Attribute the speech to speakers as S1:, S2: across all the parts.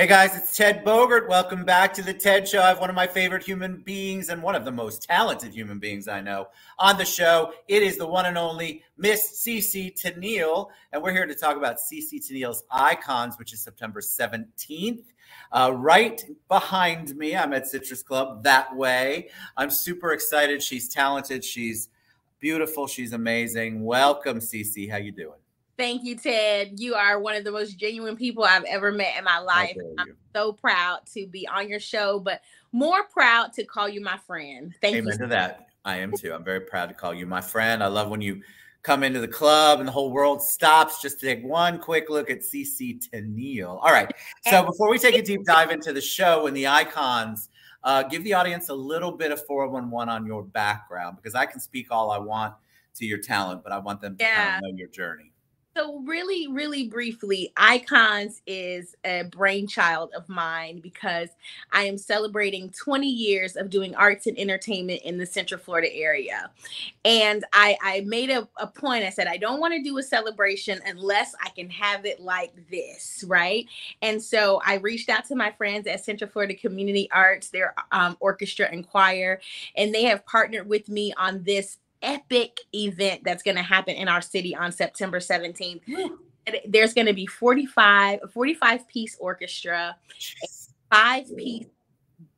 S1: Hey guys, it's Ted Bogert. Welcome back to the Ted Show. I have one of my favorite human beings and one of the most talented human beings I know on the show. It is the one and only Miss CeCe Teneal, and we're here to talk about CeCe Teneal's Icons, which is September 17th. Right behind me, I'm at Citrus Club that way. I'm super excited. She's talented. She's beautiful. She's amazing. Welcome, CeCe. How you doing?
S2: Thank you, Ted. You are one of the most genuine people I've ever met in my life. I'm so proud to be on your show, but more proud to call you my friend. Thank you.
S1: Amen to that. I am too. I'm very proud to call you my friend. I love when you come into the club and the whole world stops just to take one quick look at CeCe Teneal. All right. So before we take a deep dive into the show and the icons, give the audience a little bit of 411 on your background, because I can speak all I want to your talent, but I want them to kind of know your journey.
S2: So really briefly, Icons is a brainchild of mine because I am celebrating 20 years of doing arts and entertainment in the Central Florida area. And I made a point. I said, I don't want to do a celebration unless I can have it like this, right? And so I reached out to my friends at Central Florida Community Arts, their Orchestra and Choir, and they have partnered with me on this epic event that's going to happen in our city on September 17th. There's going to be 45-piece orchestra, 5-piece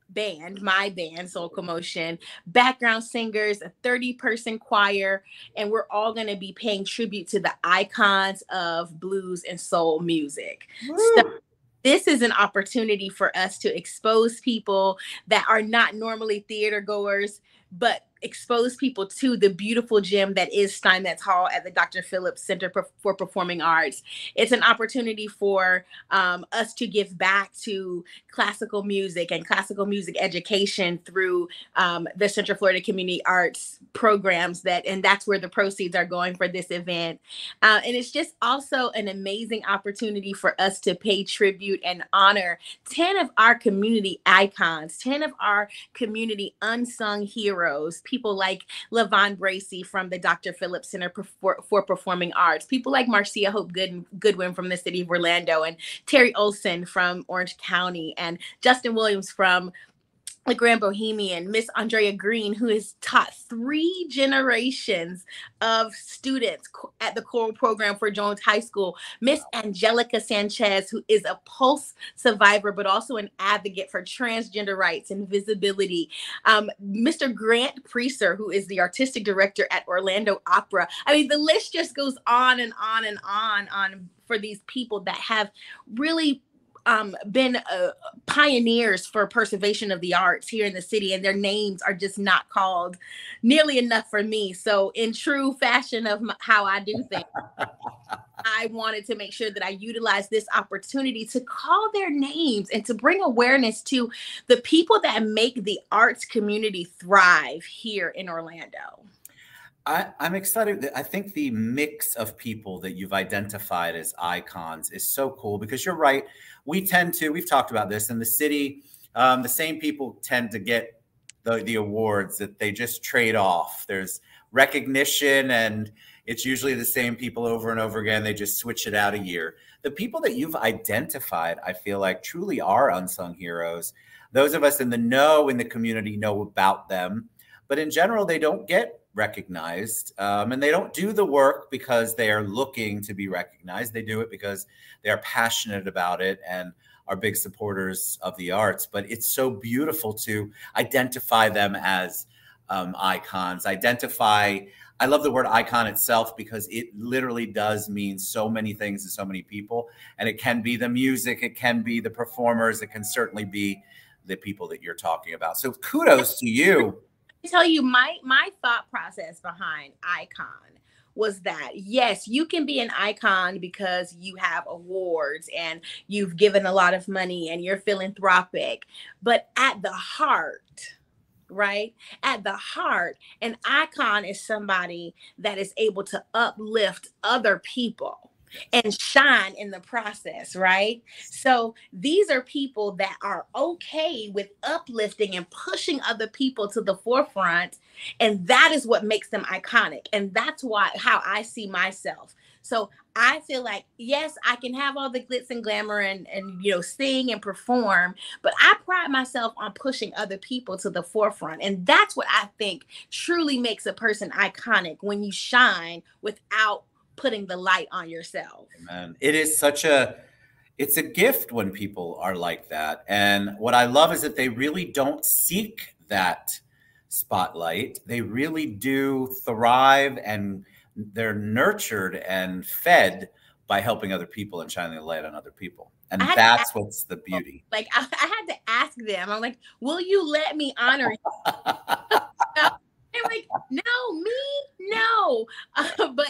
S2: band, my band, Soul Kamotion, background singers, a 30-person choir, and we're all going to be paying tribute to the icons of blues and soul music. So this is an opportunity for us to expose people that are not normally theater goers, but expose people to the beautiful gem that is Steinmetz Hall at the Dr. Phillips Center for Performing Arts. It's an opportunity for us to give back to classical music and classical music education through the Central Florida Community Arts programs, and that's where the proceeds are going for this event. And it's just also an amazing opportunity for us to pay tribute and honor 10 of our community icons, 10 of our community unsung heroes, people like LaVon Bracey from the Dr. Phillips Center for Performing Arts, people like Marcia Hope Goodwin from the city of Orlando, and Terry Olson from Orange County, and Justin Williams from the Grand Bohemian, Miss Andrea Green, who has taught 3 generations of students at the choral program for Jones High School, Miss Angelica Sanchez, who is a Pulse survivor, but also an advocate for transgender rights and visibility, Mr. Grant Preaser, who is the artistic director at Orlando Opera. I mean, the list just goes on and on and on for these people that have really been pioneers for preservation of the arts here in the city, and their names are just not called nearly enough for me. So in true fashion of how I do things, I wanted to make sure that I utilize this opportunity to call their names and to bring awareness to the people that make the arts community thrive here in Orlando.
S1: I'm excited. I think the mix of people that you've identified as icons is so cool, because you're right. We've talked about this in the city. The same people tend to get the awards that they just trade off. There's recognition, and it's usually the same people over and over again. They just switch it out a year. The people that you've identified, I feel like, truly are unsung heroes. Those of us in the know, in the community, know about them. But in general, they don't get recognized, and they don't do the work because they are looking to be recognized. They do it because they are passionate about it and are big supporters of the arts. But it's so beautiful to identify them as icons. I love the word icon itself, because it literally does mean so many things to so many people. And it can be the music, it can be the performers, it can certainly be the people that you're talking about. So kudos to you.
S2: Tell you my thought process behind icon was that, yes, you can be an icon because you have awards and you've given a lot of money and you're philanthropic, but at the heart, right? At the heart, an icon is somebody that is able to uplift other people and shine in the process, right? So these are people that are okay with uplifting and pushing other people to the forefront, and that is what makes them iconic. And that's how I see myself. So I feel like, yes, I can have all the glitz and glamour and sing and perform, but I pride myself on pushing other people to the forefront. And that's what I think truly makes a person iconic, when you shine without putting the light on yourself.
S1: Man, it is such a, it's a gift when people are like that. And what I love is that they really don't seek that spotlight. They really do thrive, and they're nurtured and fed by helping other people and shining the light on other people. And that's what's the beauty.
S2: Like, I had to ask them, I'm like, will you let me honor you? They're like, no, me, no. But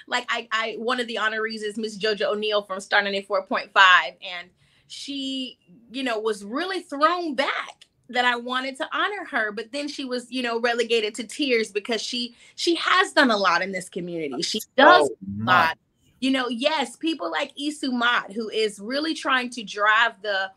S2: like I one of the honorees is Miss JoJo O'Neill from Star 94.5, and she, was really thrown back that I wanted to honor her, but then she was, relegated to tears because she has done a lot in this community. She does a lot. Yes, people like Isu Mott, who is really trying to drive the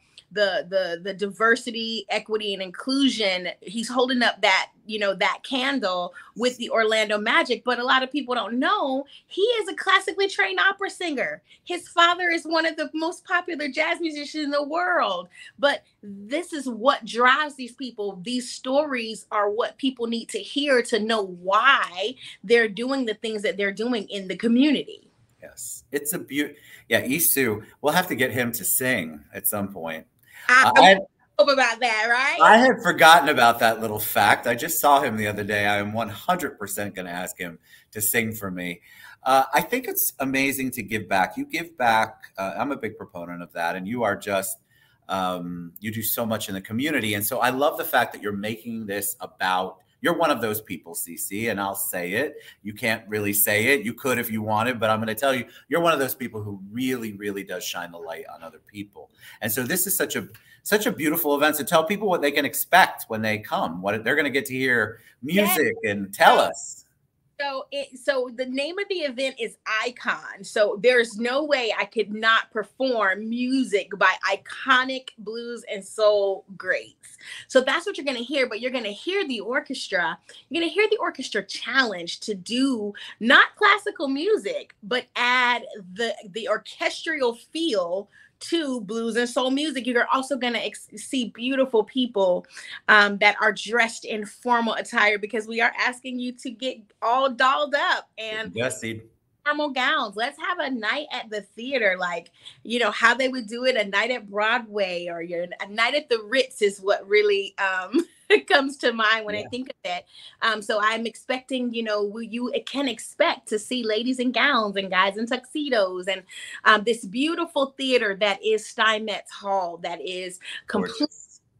S2: diversity, equity, and inclusion. He's holding up that, that candle with the Orlando Magic. But a lot of people don't know he is a classically trained opera singer. His father is one of the most popular jazz musicians in the world. But this is what drives these people. These stories are what people need to hear to know why they're doing the things that they're doing in the community.
S1: Yes, it's a beauty. Yeah, Isu, we'll have to get him to sing at some point.
S2: I hope about that, right?
S1: I had forgotten about that little fact. I just saw him the other day. I am 100% going to ask him to sing for me. I think it's amazing to give back. You give back. I'm a big proponent of that. And you are just, you do so much in the community. And so I love the fact that you're making this about, you're one of those people, CeCe, and I'll say it. You can't really say it. You could if you wanted, but I'm going to tell you, you're one of those people who really, really does shine the light on other people. And so this is such a beautiful event. So tell people what they can expect when they come. What they're going to get to hear music, and tell us.
S2: So the name of the event is Icon. So there's no way I could not perform music by iconic blues and soul greats. So that's what you're going to hear, but you're going to hear the orchestra. You're going to hear the orchestra challenge to do not classical music, but add the orchestral feel to blues and soul music. You're also going to see beautiful people that are dressed in formal attire, because we are asking you to get all dolled up and formal gowns. Let's have a night at the theater, like, how they would do it, a night at Broadway, or a night at the Ritz is what really comes to mind when I think of it. So I'm expecting, you can expect to see ladies in gowns and guys in tuxedos, and this beautiful theater that is Steinmetz Hall, that is completely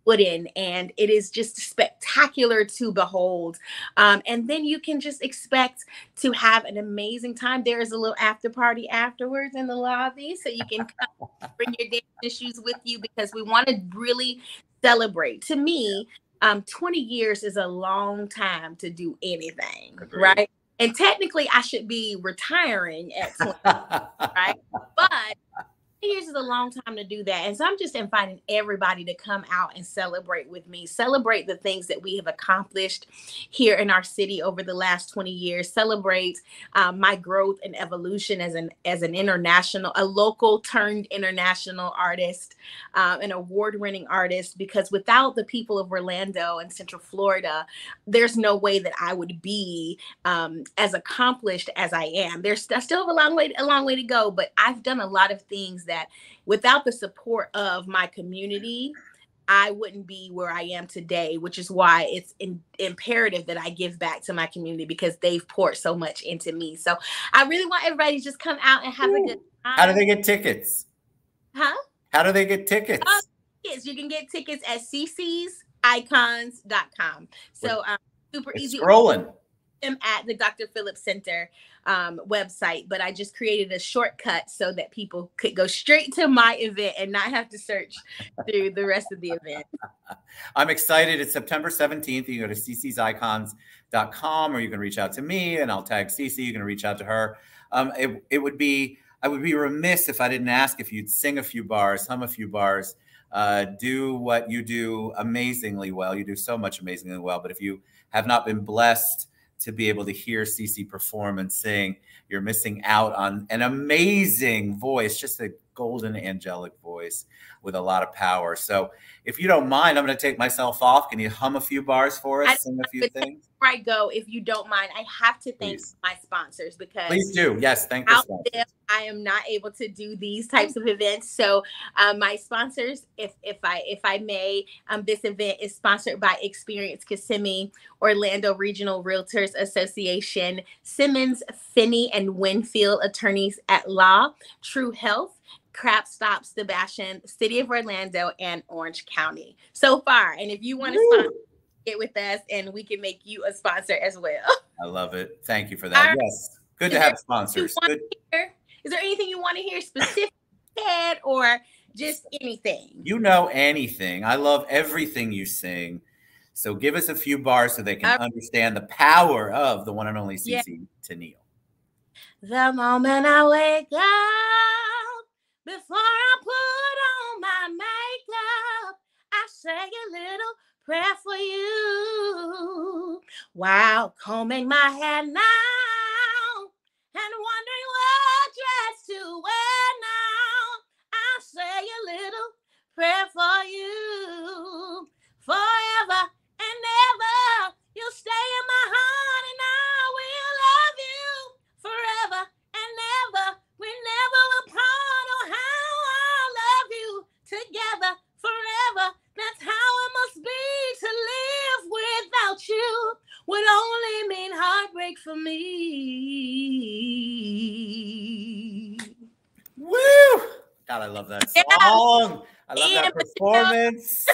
S2: wooden, and it is just spectacular to behold. And then you can just expect to have an amazing time. There is a little after party afterwards in the lobby, so you can come bring your dance shoes with you, because we want to really celebrate. To me, 20 years is a long time to do anything. Agreed. Right? And technically I should be retiring at 20, right? But years is a long time to do that. And so I'm just inviting everybody to come out and celebrate with me, celebrate the things that we have accomplished here in our city over the last 20 years, celebrate my growth and evolution as an international, a local turned international artist, an award-winning artist, because without the people of Orlando and Central Florida, there's no way that I would be as accomplished as I am. I still have a long way to go, but I've done a lot of things that without the support of my community, I wouldn't be where I am today, which is why it's imperative that I give back to my community, because they've poured so much into me. So I really want everybody to just come out and have a good time.
S1: How do they get tickets?
S2: Huh?
S1: How do they get tickets?
S2: Yes, you can get tickets at CeCe'sIcons.com. So super easy.
S1: Scrolling.
S2: Them at the Dr. Phillips Center website, but I just created a shortcut so that people could go straight to my event and not have to search through the rest of the event.
S1: I'm excited. It's September 17th. You can go to CeCe'sIcons.com, or you can reach out to me and I'll tag CeCe. You can reach out to her. I would be remiss if I didn't ask if you'd sing a few bars, hum a few bars, do what you do amazingly well. You do so much amazingly well. But if you have not been blessed to be able to hear CeCe perform and sing. You're missing out on an amazing voice, just a golden angelic voice with a lot of power. So if you don't mind, I'm going to take myself off. Can you hum a few bars for us, sing a few things?
S2: Before I go, if you don't mind, I have to thank my sponsors, because
S1: please do. Yes, thank the sponsors.
S2: I am not able to do these types of events. So my sponsors, if I may, this event is sponsored by Experience Kissimmee, Orlando Regional Realtors Association, Simmons, Finney and Winfield Attorneys at Law, True Health, Crap Stop Sebastian, City of Orlando, and Orange County so far. And if you want to sponsor, get with us and we can make you a sponsor as well.
S1: I love it. Thank you for that. Yes. Good to have sponsors.
S2: Is there anything you want to hear specific, or just anything?
S1: You know, anything. I love everything you sing. So give us a few bars so they can understand the power of the one and only CeCe Teneal.
S2: The moment I wake up, before I put on my makeup, I say a little prayer for you while combing my hair now and wondering what dress to wear now. I say a little prayer for you forever and ever. You'll stay in my heart and I will love you forever and ever. We're never apart. Oh, how I love you together forever. That's how it must be to live without you. Would only mean heartbreak for me.
S1: Woo! God, I love that song. I love that performance.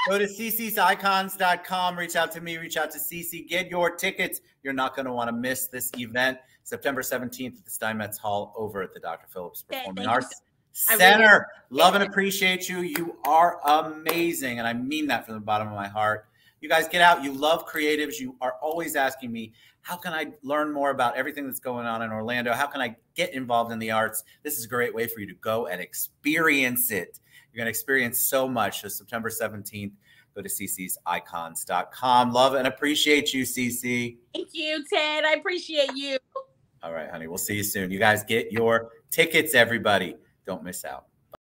S1: Go to CeCe'sIcons.com. Reach out to me. Reach out to CeCe. Get your tickets. You're not going to want to miss this event. September 17th at the Steinmetz Hall over at the Dr. Phillips Performing Arts Center. Love and appreciate you. You are amazing. And I mean that from the bottom of my heart. You guys get out. You love creatives. You are always asking me, how can I learn more about everything that's going on in Orlando? How can I get involved in the arts? This is a great way for you to go and experience it. You're going to experience so much. So September 17th, go to CeCe'sIcons.com. Love and appreciate you, CeCe.
S2: Thank you, Ted. I appreciate you.
S1: All right, honey. We'll see you soon. You guys get your tickets, everybody. Don't miss out.